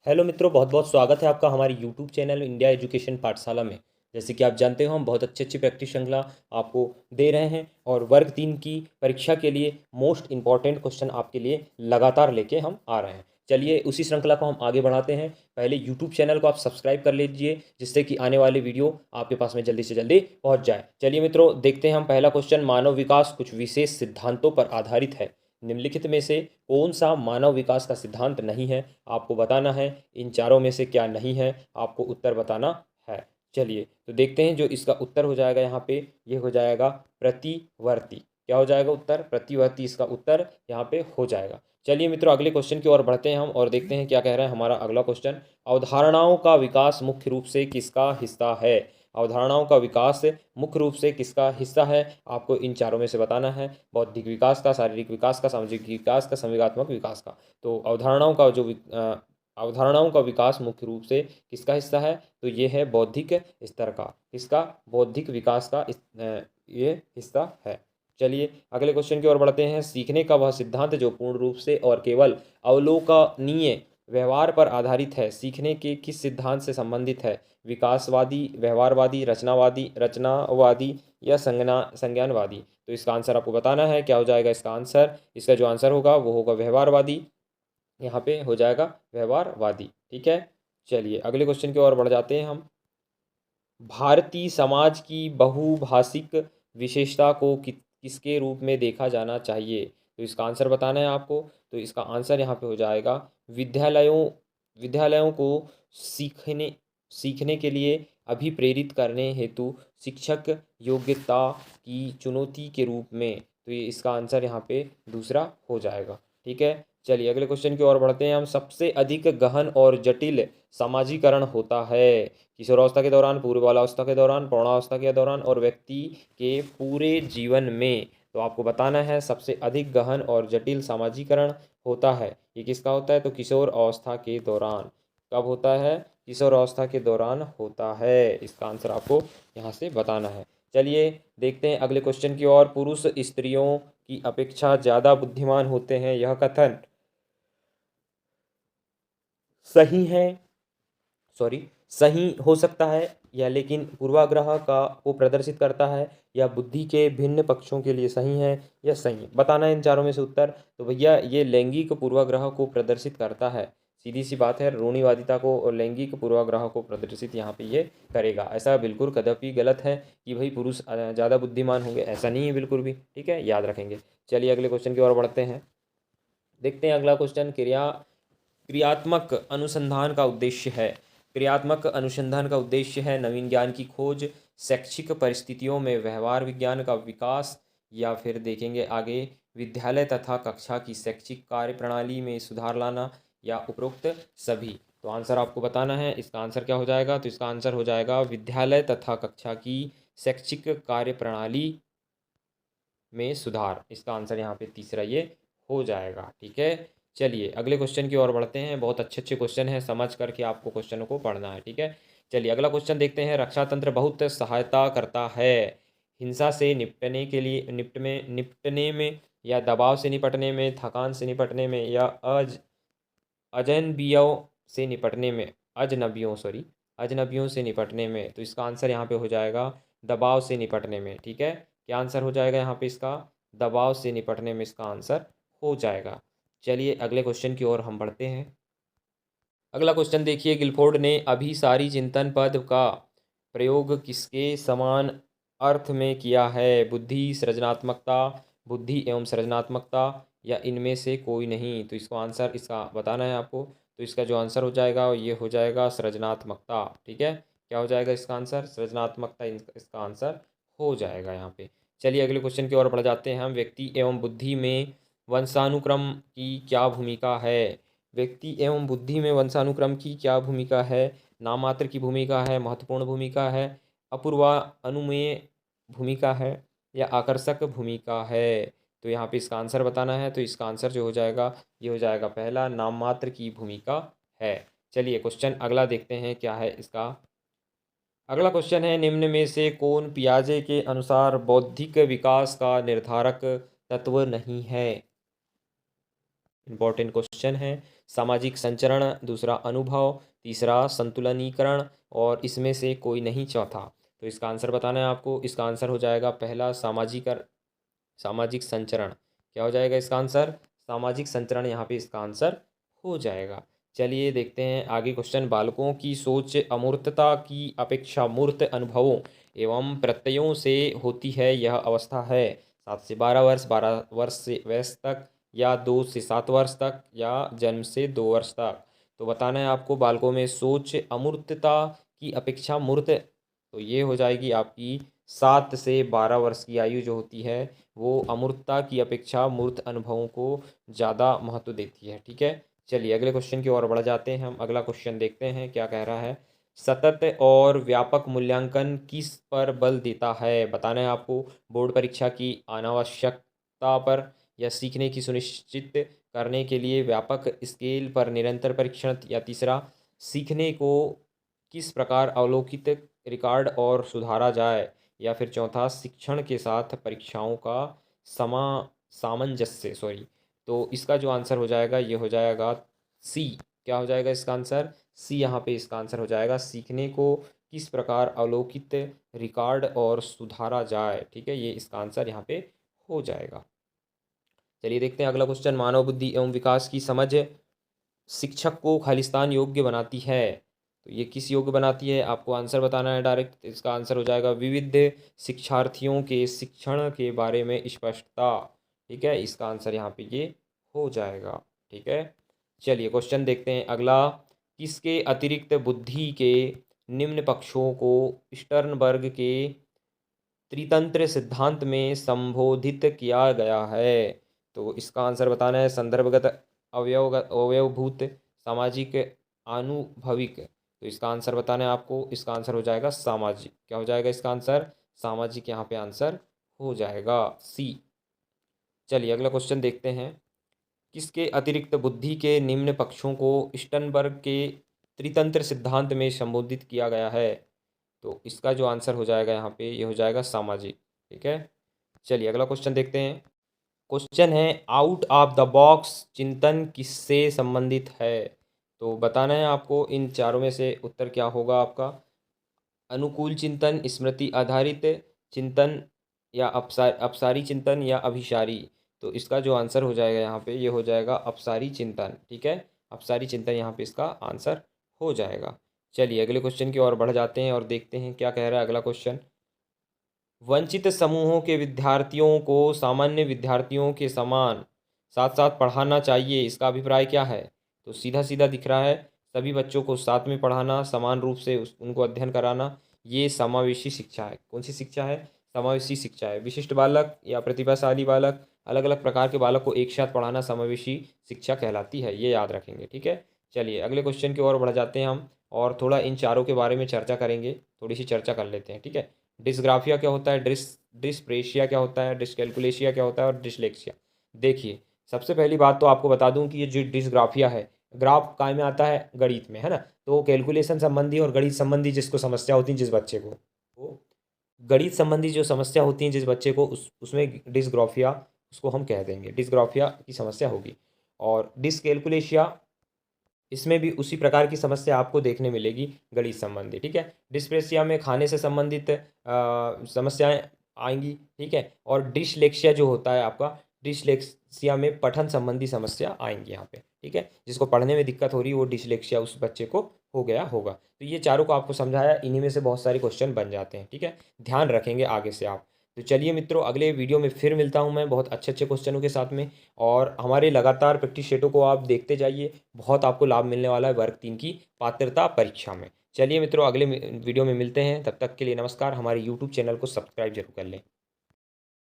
Hello मित्रों, बहुत बहुत स्वागत है आपका हमारे यूट्यूब चैनल इंडिया एजुकेशन पाठशाला में। जैसे कि आप जानते हो, हम बहुत अच्छी अच्छी प्रैक्टिस श्रृंखला आपको दे रहे हैं और वर्ग 3 की परीक्षा के लिए मोस्ट इंपॉर्टेंट क्वेश्चन आपके लिए लगातार लेके हम आ रहे हैं। चलिए उसी श्रृंखला को हम आगे बढ़ाते हैं। पहले यूट्यूब चैनल को आप सब्सक्राइब कर लीजिए, जिससे कि आने वाले वीडियो आपके पास में जल्दी से जल्दी पहुँच जाए। चलिए मित्रों, देखते हैं हम पहला क्वेश्चन। मानव विकास कुछ विशेष सिद्धांतों पर आधारित है। निम्नलिखित में से कौन सा मानव विकास का सिद्धांत नहीं है? आपको बताना है। इन चारों में से क्या नहीं है, आपको उत्तर बताना है। चलिए तो देखते हैं। जो इसका उत्तर हो जाएगा यहाँ पे, ये हो जाएगा प्रतिवर्ती। क्या हो जाएगा उत्तर? प्रतिवर्ती इसका उत्तर यहाँ पे हो जाएगा। चलिए मित्रों, अगले क्वेश्चन की ओर बढ़ते हैं हम और देखते हैं क्या कह रहा है हमारा अगला क्वेश्चन। अवधारणाओं का विकास मुख्य रूप से किसका हिस्सा है? अवधारणाओं का विकास मुख्य रूप से किसका हिस्सा है? आपको इन चारों में से बताना है। बौद्धिक विकास का, शारीरिक विकास का, सामाजिक विकास का, संवेगात्मक विकास का। तो अवधारणाओं का विकास मुख्य रूप से किसका हिस्सा है? तो ये है बौद्धिक स्तर का। किसका? बौद्धिक विकास का ये हिस्सा है। चलिए अगले क्वेश्चन की ओर बढ़ते हैं। सीखने का वह सिद्धांत जो पूर्ण रूप से और केवल अवलोकनीय व्यवहार पर आधारित है, सीखने के किस सिद्धांत से संबंधित है? विकासवादी, व्यवहारवादी, रचनावादी या संज्ञानवादी? तो इसका आंसर आपको बताना है। क्या हो जाएगा इसका आंसर? इसका जो आंसर होगा वो होगा व्यवहारवादी। यहाँ पे हो जाएगा व्यवहारवादी। ठीक है। चलिए अगले क्वेश्चन की ओर बढ़ जाते हैं हम। भारतीय समाज की बहुभाषिक विशेषता को किसके रूप में देखा जाना चाहिए? तो इसका आंसर बताना है आपको। तो इसका आंसर यहाँ पे हो जाएगा विद्यालयों विद्यालयों को सीखने सीखने के लिए अभिप्रेरित करने हेतु शिक्षक योग्यता की चुनौती के रूप में। तो ये इसका आंसर यहाँ पे दूसरा हो जाएगा। ठीक है। चलिए अगले क्वेश्चन की ओर बढ़ते हैं हम। सबसे अधिक गहन और जटिल समाजीकरण होता है किशोरावस्था के दौरान, पूर्व बालावस्था के दौरान, प्रौढ़ावस्था के दौरान और व्यक्ति के पूरे जीवन में। तो आपको बताना है सबसे अधिक गहन और जटिल समाजीकरण होता है, ये किसका होता है? तो किशोर अवस्था के दौरान। कब होता है? किशोर अवस्था के दौरान होता है। इसका आंसर आपको यहाँ से बताना है। चलिए देखते हैं अगले क्वेश्चन की ओर। पुरुष स्त्रियों की अपेक्षा ज़्यादा बुद्धिमान होते हैं, यह कथन सही है, सॉरी, सही हो सकता है या लेकिन पूर्वाग्रह का को प्रदर्शित करता है, या बुद्धि के भिन्न पक्षों के लिए सही है या सही? बताना है इन चारों में से उत्तर। तो भैया ये लैंगिक पूर्वाग्रह को प्रदर्शित करता है। सीधी सी बात है, रूढ़िवादिता को और लैंगिक पूर्वाग्रह को प्रदर्शित यहाँ पे ये करेगा। ऐसा बिल्कुल कदापि गलत है कि भाई पुरुष ज़्यादा बुद्धिमान होंगे, ऐसा नहीं है बिल्कुल भी। ठीक है, याद रखेंगे। चलिए अगले क्वेश्चन की ओर बढ़ते हैं। देखते हैं अगला क्वेश्चन। क्रियात्मक अनुसंधान का उद्देश्य है। क्रियात्मक अनुसंधान का उद्देश्य है नवीन ज्ञान की खोज, शैक्षिक परिस्थितियों में व्यवहार विज्ञान का विकास, या फिर देखेंगे आगे विद्यालय तथा कक्षा की शैक्षिक कार्य प्रणाली में सुधार लाना, या उपरोक्त सभी। तो आंसर आपको बताना है। इसका आंसर क्या हो जाएगा? तो इसका आंसर हो जाएगा विद्यालय तथा कक्षा की शैक्षिक कार्य प्रणाली में सुधार। इसका आंसर यहाँ पे तीसरा ये हो जाएगा। ठीक है। चलिए अगले क्वेश्चन की ओर बढ़ते हैं। बहुत अच्छे अच्छे क्वेश्चन हैं, समझ करके आपको क्वेश्चनों को पढ़ना है। ठीक है। चलिए अगला क्वेश्चन देखते हैं। रक्षा तंत्र बहुत सहायता करता है हिंसा से निपटने में, या दबाव से निपटने में, थकान से निपटने में, या अजनबियों से निपटने में, अजनबियों से निपटने में। तो इसका आंसर यहाँ पे हो जाएगा दबाव से निपटने में। ठीक है। क्या आंसर हो जाएगा यहाँ पे इसका? दबाव से निपटने में इसका आंसर हो जाएगा। चलिए अगले क्वेश्चन की ओर हम बढ़ते हैं। अगला क्वेश्चन देखिए। गिलफोर्ड ने अभिसारी चिंतन पद का प्रयोग किसके समान अर्थ में किया है? बुद्धि, सृजनात्मकता, बुद्धि एवं सृजनात्मकता, या इनमें से कोई नहीं? तो इसको आंसर इसका बताना है आपको। तो इसका जो आंसर हो जाएगा ये हो जाएगा सृजनात्मकता। ठीक है। क्या हो जाएगा इसका आंसर? सृजनात्मकता इसका आंसर हो जाएगा यहाँ पे। चलिए अगले क्वेश्चन की ओर बढ़ जाते हैं हम। व्यक्ति एवं बुद्धि में वंशानुक्रम की क्या भूमिका है? व्यक्ति एवं बुद्धि में वंशानुक्रम की क्या भूमिका है? नाममात्र की भूमिका है, महत्वपूर्ण भूमिका है, अपूर्वा अनुमेय भूमिका है, या आकर्षक भूमिका है? तो यहाँ पे इसका आंसर बताना है। तो इसका आंसर जो हो जाएगा ये हो जाएगा पहला, नाममात्र की भूमिका है। चलिए क्वेश्चन अगला देखते हैं क्या है इसका। अगला क्वेश्चन है, निम्न में से कौन पियाजे के अनुसार बौद्धिक विकास का निर्धारक तत्व नहीं है? इंपॉर्टेंट क्वेश्चन है। सामाजिक संचरण, दूसरा अनुभव, तीसरा संतुलनीकरण और इसमें से कोई नहीं चौथा। तो इसका आंसर बताना है आपको। इसका आंसर हो जाएगा पहला सामाजिक संचरण। क्या हो जाएगा इसका आंसर? सामाजिक संचरण यहाँ पे इसका आंसर हो जाएगा। चलिए देखते हैं आगे क्वेश्चन। बालकों की सोच अमूर्तता की अपेक्षा मूर्त अनुभवों एवं प्रत्ययों से होती है। यह अवस्था है 7 से 12 वर्ष, 12 वर्ष से वयस तक, या 2 से 7 वर्ष तक, या जन्म से 2 वर्ष तक। तो बताना है आपको बालकों में सोच अमूर्तता की अपेक्षा मूर्त, तो ये हो जाएगी आपकी 7 से 12 वर्ष की आयु जो होती है वो अमूर्तता की अपेक्षा मूर्त अनुभवों को ज़्यादा महत्व देती है। ठीक है, चलिए अगले क्वेश्चन की ओर बढ़ जाते हैं हम। अगला क्वेश्चन देखते हैं क्या कह रहा है। सतत और व्यापक मूल्यांकन किस पर बल देता है? बताना है आपको बोर्ड परीक्षा की अनावश्यकता पर, या सीखने की सुनिश्चित करने के लिए व्यापक स्केल पर निरंतर परीक्षण, या तीसरा सीखने को किस प्रकार अवलोकित, रिकॉर्ड और सुधारा जाए, या फिर चौथा शिक्षण के साथ परीक्षाओं का समा सामंजस्य। तो इसका जो आंसर हो जाएगा ये हो जाएगा सी। क्या हो जाएगा इसका आंसर? सी। यहाँ पे इसका आंसर हो जाएगा सीखने को किस प्रकार अवलोकित, रिकॉर्ड और सुधारा जाए। ठीक है, ये इसका आंसर यहाँ पे हो जाएगा। चलिए देखते हैं अगला क्वेश्चन। मानव बुद्धि एवं विकास की समझ शिक्षक को खालिस्तान योग्य बनाती है। तो ये किस योग्य बनाती है? आपको आंसर बताना है डायरेक्ट। इसका आंसर हो जाएगा विविध शिक्षार्थियों के शिक्षण के बारे में स्पष्टता। ठीक है, इसका आंसर यहाँ पे ये हो जाएगा। ठीक है, चलिए क्वेश्चन देखते हैं अगला। किसके अतिरिक्त बुद्धि के निम्न पक्षों को स्टर्नबर्ग के त्रितंत्र सिद्धांत में संबोधित किया गया है? तो इसका आंसर बताना है संदर्भगत, अवयवभूत, सामाजिक, आनुभविक। तो इसका आंसर बताना है आपको। इसका आंसर हो जाएगा सामाजिक। क्या हो जाएगा इसका आंसर? सामाजिक यहाँ पे आंसर हो जाएगा सी। चलिए अगला क्वेश्चन देखते हैं। किसके अतिरिक्त बुद्धि के निम्न पक्षों को स्टर्नबर्ग के त्रितंत्र सिद्धांत में संबोधित किया गया है? तो इसका जो आंसर हो जाएगा यहाँ पे ये हो जाएगा सामाजिक। ठीक है, चलिए अगला क्वेश्चन देखते हैं। क्वेश्चन है आउट ऑफ द बॉक्स चिंतन किससे संबंधित है? तो बताना है आपको इन चारों में से उत्तर क्या होगा आपका। अनुकूल चिंतन, स्मृति आधारित चिंतन, या अपसारी चिंतन, या अभिसारी। तो इसका जो आंसर हो जाएगा यहाँ पे ये हो जाएगा अपसारी चिंतन। ठीक है, अपसारी चिंतन यहाँ पे इसका आंसर हो जाएगा। चलिए अगले क्वेश्चन की ओर बढ़ जाते हैं और देखते हैं क्या कह रहा है अगला क्वेश्चन। वंचित समूहों के विद्यार्थियों को सामान्य विद्यार्थियों के समान साथ साथ पढ़ाना चाहिए, इसका अभिप्राय क्या है? तो सीधा सीधा दिख रहा है, सभी बच्चों को साथ में पढ़ाना, समान रूप से उनको अध्ययन कराना, ये समावेशी शिक्षा है। कौन सी शिक्षा है? समावेशी शिक्षा है। विशिष्ट बालक या प्रतिभाशाली बालक, अलग अलग प्रकार के बालक को एक साथ पढ़ाना समावेशी शिक्षा कहलाती है, ये याद रखेंगे। ठीक है, चलिए अगले क्वेश्चन की ओर बढ़ जाते हैं हम और थोड़ा इन चारों के बारे में चर्चा करेंगे, थोड़ी सी चर्चा कर लेते हैं। ठीक है, डिस्ग्राफिया क्या होता है, डिस्प्रेशिया क्या होता है, डिस्कैलकुलेशिया क्या होता है और डिसलेक्सिया। देखिए सबसे पहली बात तो आपको बता दूं कि ये जो डिस्ग्राफिया है, ग्राफ काय में आता है? गणित में, है ना। तो कैलकुलेशन संबंधी और गणित संबंधी जिसको समस्या होती है जिस बच्चे को, वो गणित संबंधी जो समस्या होती है जिस बच्चे को उसमें डिस्ग्राफिया उसको हम कह देंगे, डिस्ग्राफिया की समस्या होगी। और डिसकैलकुलेशिया, इसमें भी उसी प्रकार की समस्या आपको देखने मिलेगी गणित संबंधी। ठीक है, डिस्प्रेसिया में खाने से संबंधित समस्याएं आएंगी। ठीक है, और डिसलेक्सिया जो होता है आपका, डिसलेक्सिया में पठन संबंधी समस्या आएंगी यहाँ पे। ठीक है, जिसको पढ़ने में दिक्कत हो रही है वो डिसलेक्सिया उस बच्चे को हो गया होगा। तो ये चारों को आपको समझाया, इन्हीं में से बहुत सारे क्वेश्चन बन जाते हैं। ठीक है, ध्यान रखेंगे आगे से आप। तो चलिए मित्रों, अगले वीडियो में फिर मिलता हूँ मैं बहुत अच्छे अच्छे क्वेश्चनों के साथ में। और हमारे लगातार प्रैक्टिस सेटों को आप देखते जाइए, बहुत आपको लाभ मिलने वाला है वर्ग 3 की पात्रता परीक्षा में। चलिए मित्रों, अगले वीडियो में मिलते हैं, तब तक के लिए नमस्कार। हमारे यूट्यूब चैनल को सब्सक्राइब जरूर कर लें।